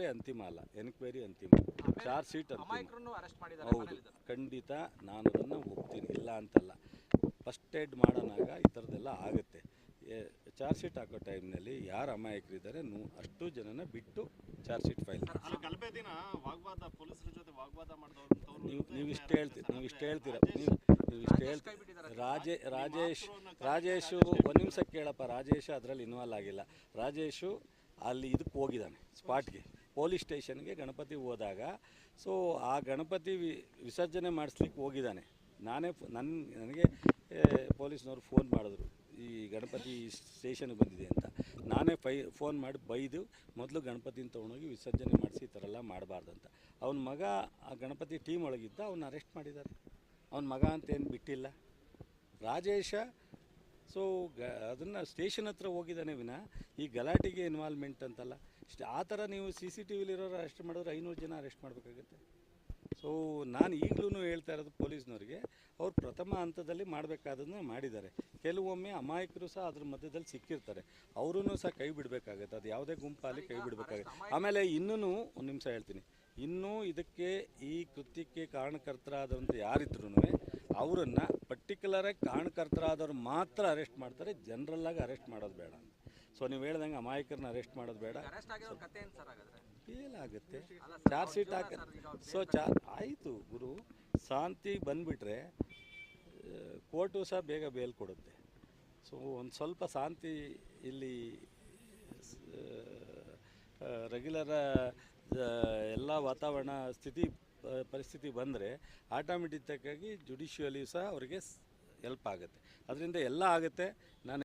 ಎಫ್ಐಆರೇ ಅಂತಿಮ ಅಲ್ಲ, ಎನ್ಕ್ವೈರಿ ಅಂತಿಮ, ಚಾರ್ಜ್ ಶೀಟ್ ಅಂತಿಮ. ಹೌದು, ಖಂಡಿತ ನಾನು ಅದನ್ನು ಒಪ್ತೀನಿ, ಇಲ್ಲ ಅಂತಲ್ಲ. ಫಸ್ಟ್ ಏಡ್ ಮಾಡೋಣಾಗ ಈ ಥರದ್ದೆಲ್ಲ ಆಗುತ್ತೆ. ಚಾರ್ಜ್ ಶೀಟ್ ಹಾಕೋ ಟೈಮ್ನಲ್ಲಿ ಯಾರು ಅಮಾಯಕರಿದ್ದಾರೆ ಅಷ್ಟು ಜನನ ಬಿಟ್ಟು ಚಾರ್ಜ್ ಶೀಟ್ ಫೈಲ್ ನೀವಿಷ್ಟು ಹೇಳ್ತೀರ ರಾಜೇಶು ಒಂದು ನಿಮಿಷ ಕೇಳಪ್ಪ. ರಾಜೇಶ್ ಅದರಲ್ಲಿ ಇನ್ವಾಲ್ವ್ ಆಗಿಲ್ಲ. ರಾಜೇಶು ಅಲ್ಲಿ ಇದಕ್ಕೆ ಹೋಗಿದ್ದಾನೆ, ಸ್ಪಾಟ್ಗೆ, ಪೊಲೀಸ್ ಸ್ಟೇಷನ್ಗೆ ಗಣಪತಿ ಹೋದಾಗ. ಸೊ ಆ ಗಣಪತಿ ವಿಸರ್ಜನೆ ಮಾಡಿಸ್ಲಿಕ್ಕೆ ಹೋಗಿದ್ದಾನೆ. ನನಗೆ ಪೊಲೀಸ್ನವ್ರು ಫೋನ್ ಮಾಡಿದ್ರು, ಈ ಗಣಪತಿ ಸ್ಟೇಷನ್ಗೆ ಬಂದಿದೆ ಅಂತ. ನಾನೇ ಫೋನ್ ಮಾಡಿ ಬೈದು, ಮೊದಲು ಗಣಪತಿನ ತೊಗೊಂಡೋಗಿ ವಿಸರ್ಜನೆ ಮಾಡಿಸಿ ಈ ಥರ ಎಲ್ಲ ಮಾಡಬಾರ್ದಂತ. ಅವನ ಮಗ ಆ ಗಣಪತಿ ಟೀಮ್ ಒಳಗಿದ್ದ, ಅವನ್ನ ಅರೆಸ್ಟ್ ಮಾಡಿದ್ದಾರೆ. ಅವನ ಮಗ ಅಂತೇನು ಬಿಟ್ಟಿಲ್ಲ ರಾಜೇಶ. ಸೊ ಅದನ್ನು ಸ್ಟೇಷನ್ ಹತ್ರ ಹೋಗಿದ್ದಾನೆ ವಿನ ಈ ಗಲಾಟೆಗೆ ಇನ್ವಾಲ್ವ್ಮೆಂಟ್ ಅಂತಲ್ಲ. ಆ ಥರ ನೀವು CCTVಲಿರೋರು ಅರೆಸ್ಟ್ ಮಾಡಿದ್ರೆ 500 ಜನ ಅರೆಸ್ಟ್ ಮಾಡಬೇಕಾಗುತ್ತೆ. ಸೊ ನಾನು ಈಗಲೂ ಹೇಳ್ತಾ ಇರೋದು ಪೊಲೀಸ್ನವ್ರಿಗೆ, ಅವ್ರು ಪ್ರಥಮ ಹಂತದಲ್ಲಿ ಮಾಡಬೇಕಾದನ್ನ ಮಾಡಿದ್ದಾರೆ. ಕೆಲವೊಮ್ಮೆ ಅಮಾಯಕರು ಸಹ ಅದ್ರ ಮಧ್ಯದಲ್ಲಿ ಸಿಕ್ಕಿರ್ತಾರೆ, ಅವರೂ ಸಹ ಕೈ ಬಿಡಬೇಕಾಗತ್ತೆ. ಅದು ಯಾವುದೇ ಗುಂಪಲ್ಲಿ ಕೈ ಬಿಡಬೇಕಾಗುತ್ತೆ. ಆಮೇಲೆ ಇನ್ನೂ ಒಂದು ನಿಮಿಷ ಹೇಳ್ತೀನಿ, ಇನ್ನೂ ಇದಕ್ಕೆ ಈ ಕೃತ್ಯಕ್ಕೆ ಕಾರಣಕರ್ತರಾದಂಥ ಯಾರಿದ್ರೂ ಅವರನ್ನು ಪರ್ಟಿಕ್ಯುಲರಾಗಿ ಕಾರಣಕರ್ತರಾದವ್ರು ಮಾತ್ರ ಅರೆಸ್ಟ್ ಮಾಡ್ತಾರೆ, ಜನರಲ್ಲಾಗಿ ಅರೆಸ್ಟ್ ಮಾಡೋದು ಬೇಡ. ಸೊ ನೀವು ಹೇಳ್ದಂಗೆ ಅಮಾಯಕರನ್ನ ಅರೆಸ್ಟ್ ಮಾಡೋದು ಬೇಡ. ಏನಾಗುತ್ತೆ ಚಾರ್ಜ್ ಶೀಟ್ ಹಾಕ. ಸೊ ಆಯಿತು ಗುರು, ಶಾಂತಿ ಬಂದುಬಿಟ್ರೆ ಕೋರ್ಟು ಸಹ ಬೇಗ ಬೇಲ್ ಕೊಡುತ್ತೆ. ಸೊ ಒಂದು ಸ್ವಲ್ಪ ಶಾಂತಿ ಇಲ್ಲಿ ರೆಗ್ಯುಲರ ಎಲ್ಲ ವಾತಾವರಣ ಪರಿಸ್ಥಿತಿ ಬಂದರೆ ಆಟೋಮೆಟಿಕ್ಕಾಗಿ ಜುಡಿಷಿಯಲಿ ಸಹ ಅವರಿಗೆ ಹೆಲ್ಪ್ ಆಗುತ್ತೆ. ಅದರಿಂದ ಎಲ್ಲ ಆಗುತ್ತೆ. ನಾನು